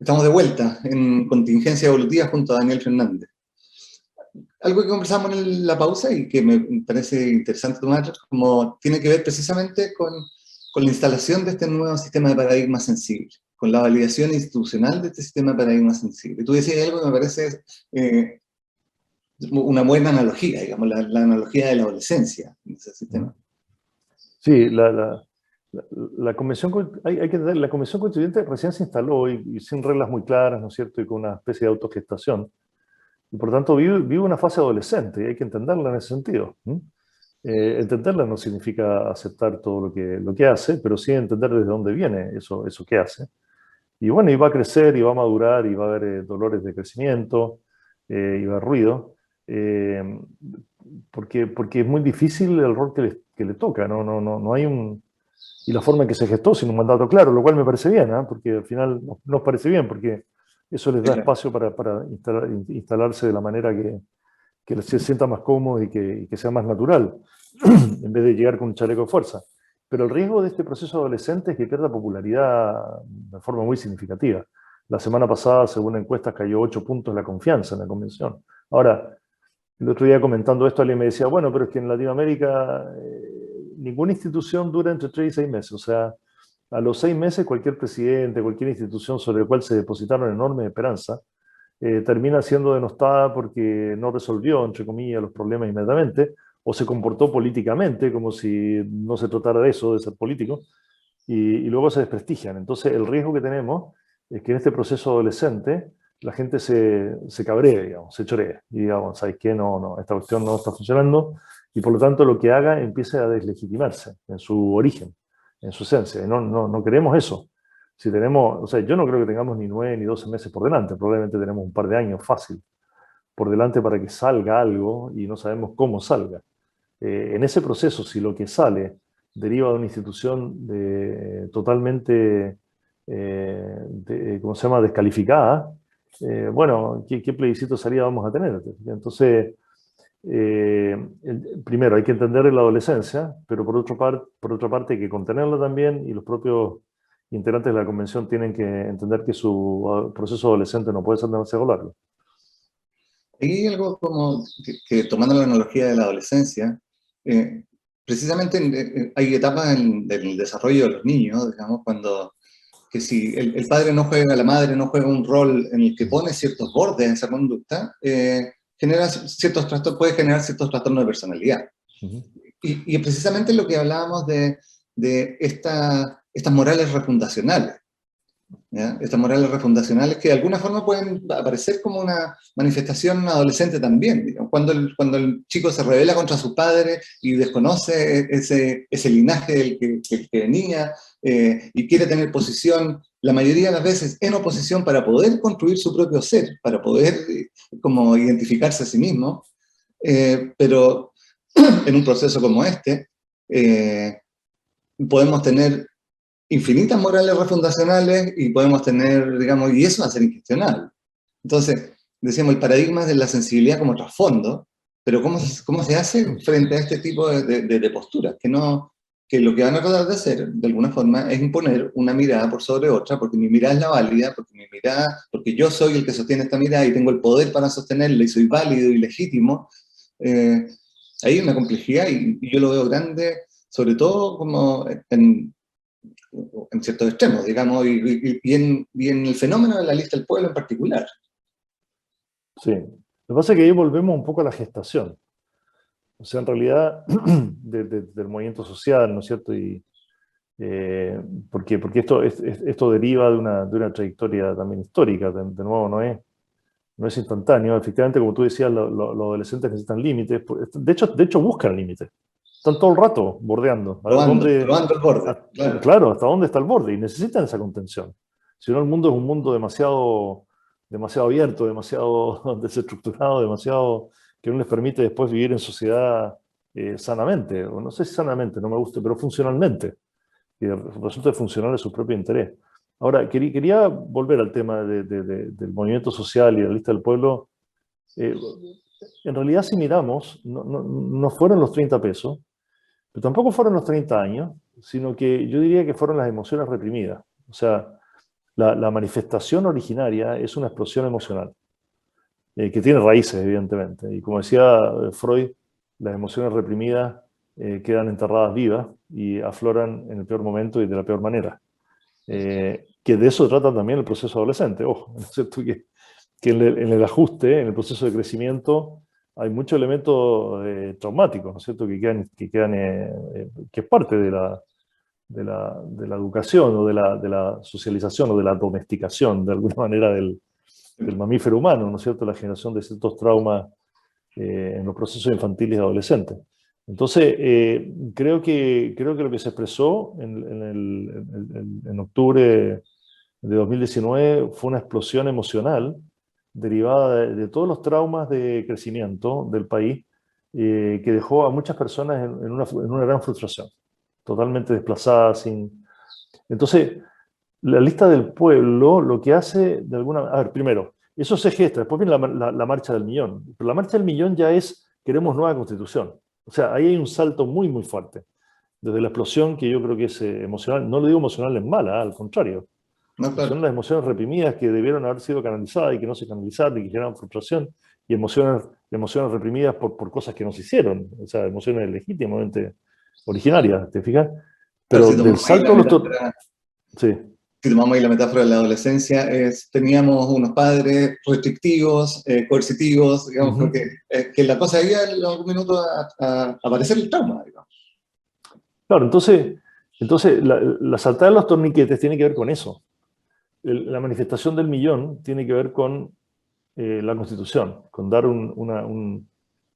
Estamos de vuelta en Contingencia Evolutiva junto a Daniel Fernández. Algo que conversamos en la pausa y que me parece interesante tomar, como tiene que ver precisamente con la instalación de este nuevo sistema de paradigma sensible, con la validación institucional de este sistema de paradigma sensible. Tú decías algo que me parece una buena analogía, digamos, la analogía de la adolescencia en ese sistema. Sí, la convención, hay que entender, la convención constituyente recién se instaló y sin reglas muy claras, ¿no es cierto? Y con una especie de autogestación. Y por tanto vive una fase adolescente y hay que entenderla en ese sentido. Entenderla no significa aceptar todo lo que hace, pero sí entender desde dónde viene eso que hace. Y bueno, y va a crecer, y va a madurar, y va a haber dolores de crecimiento, y va a haber ruido, porque es muy difícil el rol que le toca, no hay un... Y la forma en que se gestó sin un mandato claro, lo cual me parece bien, porque al final nos parece bien, porque eso les da espacio para instalarse de la manera que se sienta más cómodo y que sea más natural, en vez de llegar con un chaleco de fuerza. Pero el riesgo de este proceso adolescente es que pierda popularidad de forma muy significativa. La semana pasada, según encuestas, cayó 8 puntos la confianza en la convención. Ahora, el otro día comentando esto, alguien me decía, bueno, pero es que en Latinoamérica ninguna institución dura entre 3 y 6 meses. O sea, a los 6 meses cualquier presidente, cualquier institución sobre la cual se depositaron enormes esperanzas, termina siendo denostada porque no resolvió, entre comillas, los problemas inmediatamente, o se comportó políticamente, como si no se tratara de eso, de ser político, y luego se desprestigian. Entonces, el riesgo que tenemos es que en este proceso adolescente la gente se cabree, digamos, se choree, y digamos, ¿sabes qué? No, esta cuestión no está funcionando, y por lo tanto lo que haga empiece a deslegitimarse en su origen, en su esencia. Y no queremos eso. Si tenemos, o sea, yo no creo que tengamos ni 9 ni 12 meses por delante, probablemente tenemos un par de años fácil por delante para que salga algo y no sabemos cómo salga. En ese proceso, si lo que sale deriva de una institución totalmente, ¿cómo se llama?, descalificada, bueno, ¿qué plebiscito salida vamos a tener? Entonces, primero hay que entender la adolescencia, pero por otra parte hay que contenerla también, y los propios integrantes de la convención tienen que entender que su proceso adolescente no puede ser demasiado largo. Hay algo como que tomando la analogía de la adolescencia, precisamente hay etapas del desarrollo de los niños, digamos, cuando que si el padre no juega, la madre no juega un rol en el que pone ciertos bordes en esa conducta, puede generar ciertos trastornos de personalidad. Y precisamente lo que hablábamos de estas morales refundacionales, ¿ya? Estas morales refundacionales que de alguna forma pueden aparecer como una manifestación adolescente también, digamos, cuando el chico se rebela contra su padre y desconoce ese linaje del que venía, y quiere tener posición, la mayoría de las veces en oposición, para poder construir su propio ser, para poder como identificarse a sí mismo, pero en un proceso como este, podemos tener infinitas morales refundacionales y podemos tener, digamos, y eso va a ser ingestionable. Entonces, decíamos, el paradigma de la sensibilidad como trasfondo, pero ¿cómo se hace frente a este tipo de posturas? Que lo que van a tratar de hacer, de alguna forma, es imponer una mirada por sobre otra, porque mi mirada es la válida, porque yo soy el que sostiene esta mirada y tengo el poder para sostenerla y soy válido y legítimo. Hay una complejidad y yo lo veo grande, sobre todo como en ciertos extremos, digamos, y en el fenómeno de la lista del pueblo en particular. Sí. Lo que pasa es que ahí volvemos un poco a la gestación. O sea, en realidad, del movimiento social, ¿no es cierto? Porque esto deriva de una trayectoria también histórica, de nuevo, no es instantáneo. Efectivamente, como tú decías, los adolescentes necesitan límites. De hecho buscan límites. Están todo el rato bordeando. A ver Probando el borde. Claro, hasta dónde está el borde. Y necesitan esa contención. Si no, el mundo es un mundo demasiado abierto, demasiado desestructurado, demasiado que no les permite después vivir en sociedad sanamente. O no sé si sanamente, no me gusta, pero funcionalmente. Y resulta funcional a su propio interés. Ahora, quería volver al tema del movimiento social y de la lista del pueblo. En realidad, si miramos, no fueron los 30 pesos, pero tampoco fueron los 30 años, sino que yo diría que fueron las emociones reprimidas. O sea, la manifestación originaria es una explosión emocional, que tiene raíces, evidentemente. Y como decía Freud, las emociones reprimidas quedan enterradas vivas y afloran en el peor momento y de la peor manera. Que de eso trata también el proceso adolescente. Ojo, ¿no es cierto? Que en el ajuste, en el proceso de crecimiento, hay muchos elementos traumáticos, ¿no es cierto? Que es parte de la educación o de la socialización o de la domesticación, de alguna manera, del mamífero humano, ¿no es cierto? La generación de ciertos traumas en los procesos infantiles y adolescentes. Entonces, creo que lo que se expresó en octubre de 2019 fue una explosión emocional derivada de todos los traumas de crecimiento del país, que dejó a muchas personas en una gran frustración, totalmente desplazadas. Entonces, la lista del pueblo lo que hace de alguna manera... A ver, primero, eso se gesta, después viene la marcha del millón. Pero la marcha del millón ya es, queremos nueva constitución. O sea, ahí hay un salto muy, muy fuerte. Desde la explosión, que yo creo que es emocional, no lo digo emocional en mala, al contrario. No, Son claro. las emociones reprimidas que debieron haber sido canalizadas y que no se canalizaron y que generan frustración, y emociones reprimidas por cosas que no se hicieron, o sea, emociones legítimamente originarias, ¿te fijas? Pero Pero del salto a sí. si tomamos ahí la metáfora de la adolescencia, teníamos unos padres restrictivos, coercitivos, digamos, porque que la cosa iba en algún minuto a aparecer el trauma, digamos. Claro, entonces la saltada de los torniquetes tiene que ver con eso. La manifestación del millón tiene que ver con la Constitución, con dar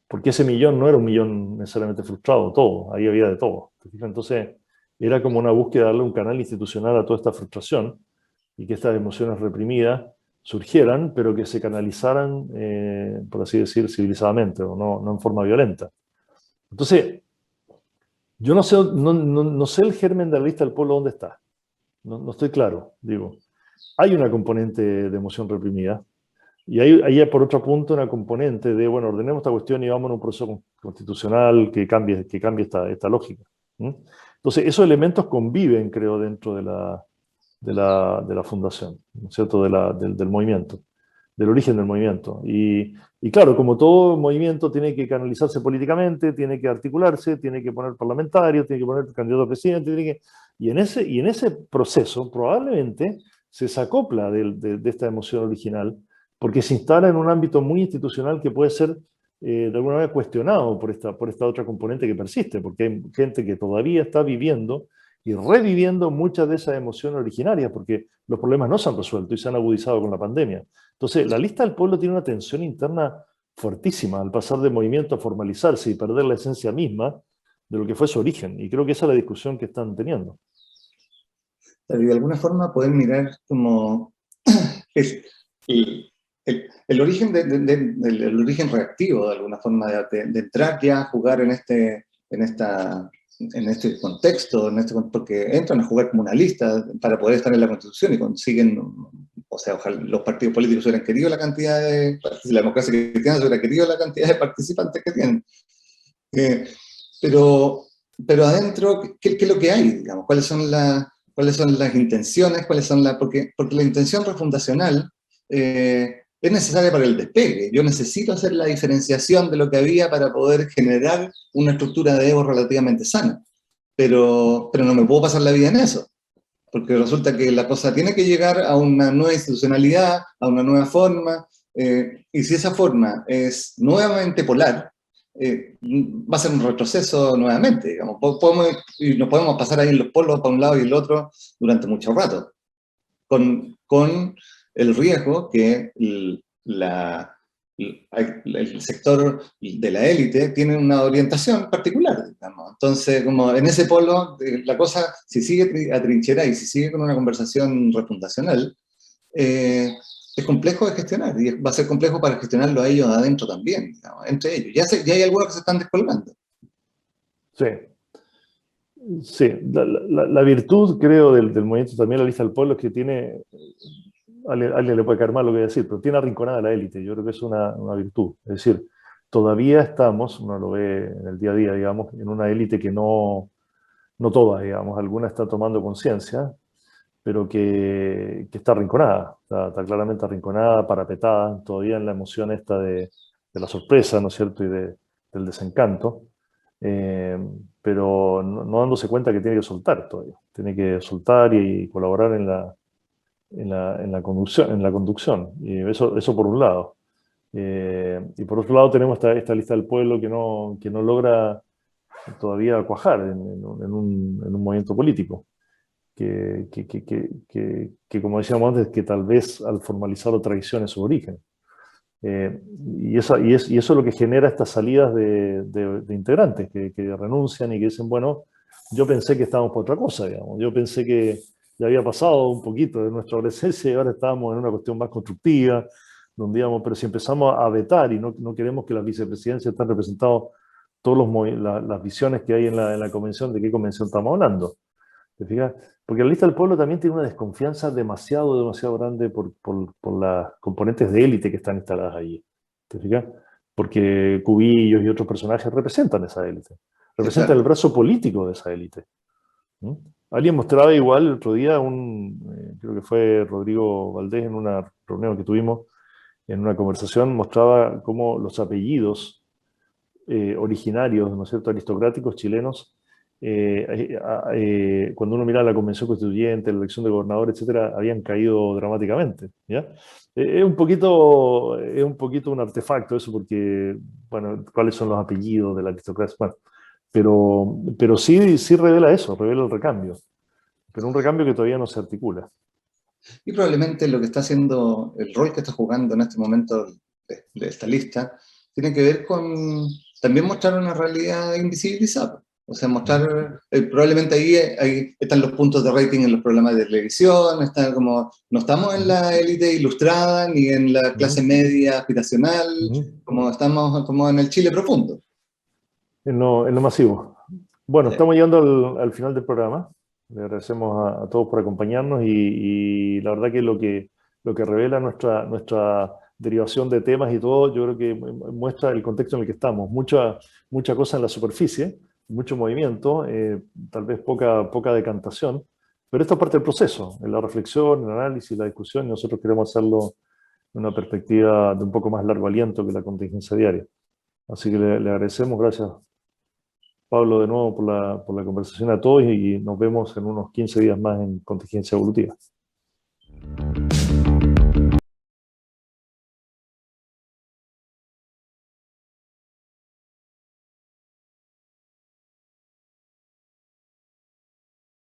porque ese millón no era un millón necesariamente frustrado, todo, ahí había de todo. ¿Te fijas? Entonces, era como una búsqueda de darle un canal institucional a toda esta frustración y que estas emociones reprimidas surgieran, pero que se canalizaran, por así decir, civilizadamente, o no en forma violenta. Entonces, yo no sé el germen de la lista del pueblo dónde está. No estoy claro, digo. Hay una componente de emoción reprimida, y hay por otro punto una componente de, bueno, ordenemos esta cuestión y vamos a un proceso constitucional que cambie esta lógica. ¿Mm? Entonces, esos elementos conviven, creo, dentro de la fundación, ¿no es cierto?, del movimiento, del origen del movimiento. Y claro, como todo movimiento tiene que canalizarse políticamente, tiene que articularse, tiene que poner parlamentarios, tiene que poner candidato a presidente, y en ese proceso probablemente se desacopla de esta emoción original, porque se instala en un ámbito muy institucional que puede ser de alguna manera cuestionado por esta otra componente que persiste, porque hay gente que todavía está viviendo y reviviendo muchas de esas emociones originarias, porque los problemas no se han resuelto y se han agudizado con la pandemia. Entonces, la lista del pueblo tiene una tensión interna fuertísima al pasar de movimiento a formalizarse y perder la esencia misma de lo que fue su origen. Y creo que esa es la discusión que están teniendo. Pero de alguna forma poder mirar como el, el origen el origen reactivo, de alguna forma, de entrar ya a jugar en este contexto, porque entran a jugar como una lista para poder estar en la Constitución y consiguen, o sea, ojalá los partidos políticos hubieran querido la cantidad si la democracia cristiana hubiera querido la cantidad de participantes que tienen. Pero, pero adentro, ¿qué es lo que hay? Digamos? ¿Cuáles son las intenciones? Porque la intención refundacional es necesaria para el despegue. Yo necesito hacer la diferenciación de lo que había para poder generar una estructura de ego relativamente sana. Pero no me puedo pasar la vida en eso, porque resulta que la cosa tiene que llegar a una nueva institucionalidad, a una nueva forma, y si esa forma es nuevamente polar, va a ser un retroceso nuevamente, digamos. Y nos podemos pasar ahí en los polos para un lado y el otro durante mucho rato, con el riesgo que el sector de la élite tiene una orientación particular, digamos. Entonces, como en ese polo, la cosa, si sigue atrincherada y si sigue con una conversación refundacional, es complejo de gestionar, y va a ser complejo para gestionarlo a ellos adentro también, digamos, entre ellos. Ya hay algunos que se están descolgando. Sí. Sí, la virtud, creo, del movimiento también, la lista del pueblo, es que tiene, a alguien le puede caer mal lo que voy a decir, pero tiene arrinconada a la élite. Yo creo que es una virtud. Es decir, todavía estamos, uno lo ve en el día a día, digamos, en una élite que no toda, digamos, alguna está tomando conciencia, pero que está arrinconada, está claramente arrinconada, parapetada, todavía en la emoción esta de la sorpresa, ¿no es cierto?, y del desencanto, pero no dándose cuenta que tiene que soltar todavía, tiene que soltar y colaborar en la conducción, y eso por un lado. Y por otro lado tenemos esta lista del pueblo que no logra todavía cuajar en un movimiento político. Como decíamos antes, que tal vez al formalizarlo traicione su origen. Y eso es lo que genera estas salidas de integrantes que renuncian y que dicen, bueno, yo pensé que estábamos por otra cosa, digamos. Yo pensé que ya había pasado un poquito de nuestra adolescencia y ahora estábamos en una cuestión más constructiva, donde digamos, pero si empezamos a vetar y no queremos que las vicepresidencias estén representados todas las visiones que hay en la convención, ¿de qué convención estamos hablando? ¿Te fijas? Porque la lista del pueblo también tiene una desconfianza demasiado grande por las componentes de élite que están instaladas allí. ¿Te fijas? Porque Cubillos y otros personajes representan esa élite. Representan claro. el brazo político de esa élite. ¿Mm? Alguien mostraba igual el otro día, creo que fue Rodrigo Valdés en una reunión que tuvimos, en una conversación, mostraba cómo los apellidos originarios, ¿no es cierto?, aristocráticos chilenos, cuando uno mira la Convención Constituyente, la elección de gobernador, etcétera, habían caído dramáticamente, ¿ya? Es un poquito un artefacto eso, porque, bueno, ¿cuáles son los apellidos de la aristocracia? Bueno, pero sí revela eso, revela el recambio, pero un recambio que todavía no se articula. Y probablemente lo que está haciendo, el rol que está jugando en este momento de esta lista, tiene que ver con también mostrar una realidad invisibilizada. O sea, mostrar, probablemente ahí están los puntos de rating en los programas de televisión, están como, no estamos en la élite ilustrada, ni en la clase media aspiracional, como estamos como en el Chile profundo. En lo masivo. Bueno, Sí. estamos llegando al final del programa. Le agradecemos a todos por acompañarnos y la verdad que lo que revela nuestra derivación de temas y todo, yo creo que muestra el contexto en el que estamos. Mucha cosa en la superficie, mucho movimiento, tal vez poca decantación, pero esto es parte del proceso, en la reflexión, el análisis, la discusión, y nosotros queremos hacerlo en una perspectiva de un poco más largo aliento que la contingencia diaria. Así que le agradecemos, gracias Pablo, de nuevo por la conversación a todos y nos vemos en unos 15 días más en Contingencia Evolutiva.